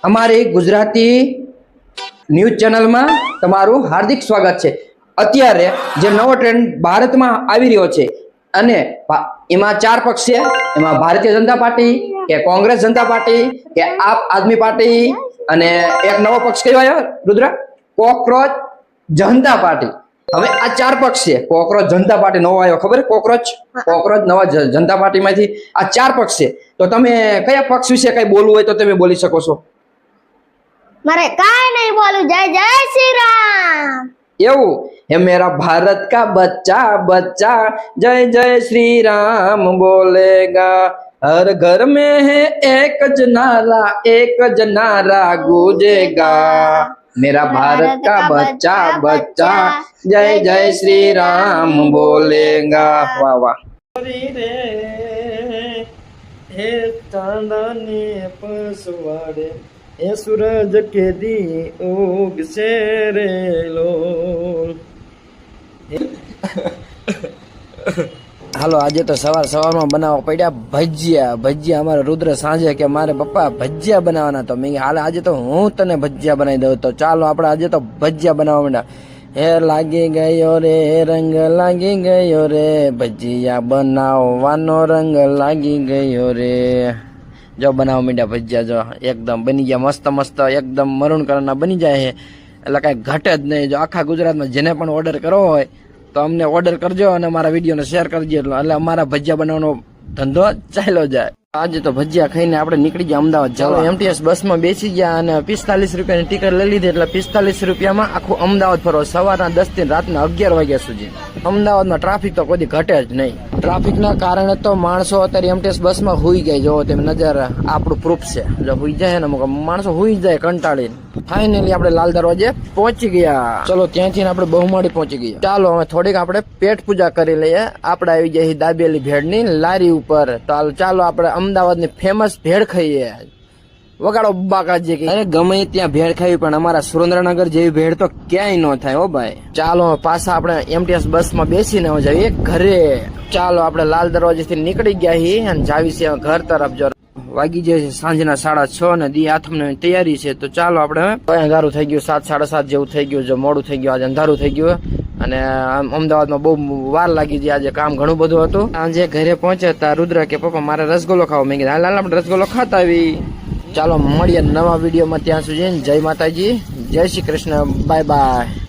અમારી ગુજરાતી ન્યૂઝ ચેનલમાં તમારું હાર્દિક સ્વાગત છે। અત્યારે જે નવો ટ્રેન્ડ ભારતમાં આવી રહ્યો છે અને એમાં 4 પક્ષ છે। એમાં ભારતીય જનતા પાર્ટી કે કોંગ્રેસ જનતા પાર્ટી કે આપ આદમી પાર્ટી અને એક નવો પક્ષ કયો આવ્યો રુદ્ર? કોકરોચ જનતા પાર્ટી। હવે આ 4 પક્ષ છે। કોકરોચ જનતા પાર્ટી નવો આવ્યો, ખબર? કોકરોચ નવા જનતા પાર્ટીમાંથી આ 4 પક્ષ છે। તો તમે કયા પક્ષ વિશે કઈ બોલવું હોય તો તમે બોલી શકો છો। मारे काय नहीं बोलू। जय जय श्री राम। એવું હે मेरा भारत का बच्चा बच्चा जय जय श्री राम बोलेगा। हर घर में है एक ज नारा गूंजेगा। मेरा भारत का बच्चा बच्चा जय जय श्री राम बोलेगा। वाह वाह। हे चांदनी पसवाड़े એ સૂરજ કે દી ઉગશે રે લોલ। હાલો આજે તો સવારમાં બનાવવા પડ્યા ભજીયા। અમારે રુદ્ર સાંજે કે મારે પપ્પા ભજીયા બનાવવાના, તો મેં હાલ આજે તો હું તને ભજીયા બનાવી દઉં। તો ચાલો આપણે આજે તો ભજીયા બનાવવા માંડ્યા। હે લાગી ગયો રે રંગ લાગી ગયો રે, ભજીયા બનાવવાનો રંગ લાગી ગયો રે। જો બનાવવા માંડ્યા ભજીયા, જો એકદમ બની ગયા મસ્ત મસ્ત, એકદમ મરૂન કલરના બની જાય છે, એટલે કાંઈ ઘટે જ નહીં। જો આખા ગુજરાતમાં જેને પણ ઓર્ડર કરવો હોય તો અમને ઓર્ડર કરજો અને અમારા વિડીયોને શેર કરજો, એટલે અમારા ભજીયા બનાવવાનો ધંધો ચાલ્યો જાય। આજે તો ભજીયા ખાઈને આપણે નીકળી ગયા અમદાવાદ જવા। એમટીએસ બસમાં બેસી ગયા અને 45 રૂપિયાની ટિકિટ લઈ લીધી, એટલે 45 રૂપિયામાં આખું અમદાવાદ ફરો, સવારના 10 થી રાતના 11 વાગ્યા સુધી। અમદાવાદમાં ટ્રાફિક તો કોઈ ઘટે જ નહીં। ટ્રાફિકના કારણે તો માણસો અત્યારે એમટીએસ બસમાં હુઈ ગયા। જો તેમ નજર આપણું પ્રૂફ છે, જો હુઈ જાય ને અમુક માણસો હુઈ જાય કંટાળીને। ફાઇનલી આપણે લાલ દરવાજે પહોંચી ગયા। ચલો ત્યાંથી આપણે બહુમાળી પહોંચી ગયા। ચાલો હવે થોડીક આપણે પેટ પૂજા કરી લઈએ। આપણે આવી જઈએ દાબેલી ભેળની લારી ઉપર। તો ચાલો આપણે અમદાવાદની ફેમસ ભેળ ખાઈએ। વગાડો બાકાજી કે અરે ગમે ત્યાં ભેળ ખાવી, પણ અમારા સુરેન્દ્રનગર જેવી ભેળ તો ક્યાંય ન થાય હો ભાઈ। ચાલો પાછા આપણે એમટીએસ બસમાં બેસીને જઈએ ઘરે। ચાલો આપણે લાલ દરવાજેથી નીકળી ગયા છીએ અને જાવી છે ઘર તરફ। જો વાગી જાય છે સાંજના 6:30 ને દી આથમની તૈયારી છે। તો ચાલો આપણે અંધારું થઈ ગયું, 7, 7:30 જેવું થઈ ગયું। જો મોડું થઈ ગયું, આજે અંધારું થઈ ગયું અને અમદાવાદમાં બહુ વાર લાગી ગઈ, આજે કામ ઘણું બધું હતું। આજે ઘરે પહોંચ્યા હતા રુદ્ર કે પપ્પા મારે રસગુલ્લો ખાવો। મેં કીધું હાલ આપણે રસગુલ્લો ખાતા આવી। ચાલો મળીએ નવા વિડીયોમાં, ત્યાં સુધી જય માતાજી, જય શ્રી કૃષ્ણ, બાય બાય।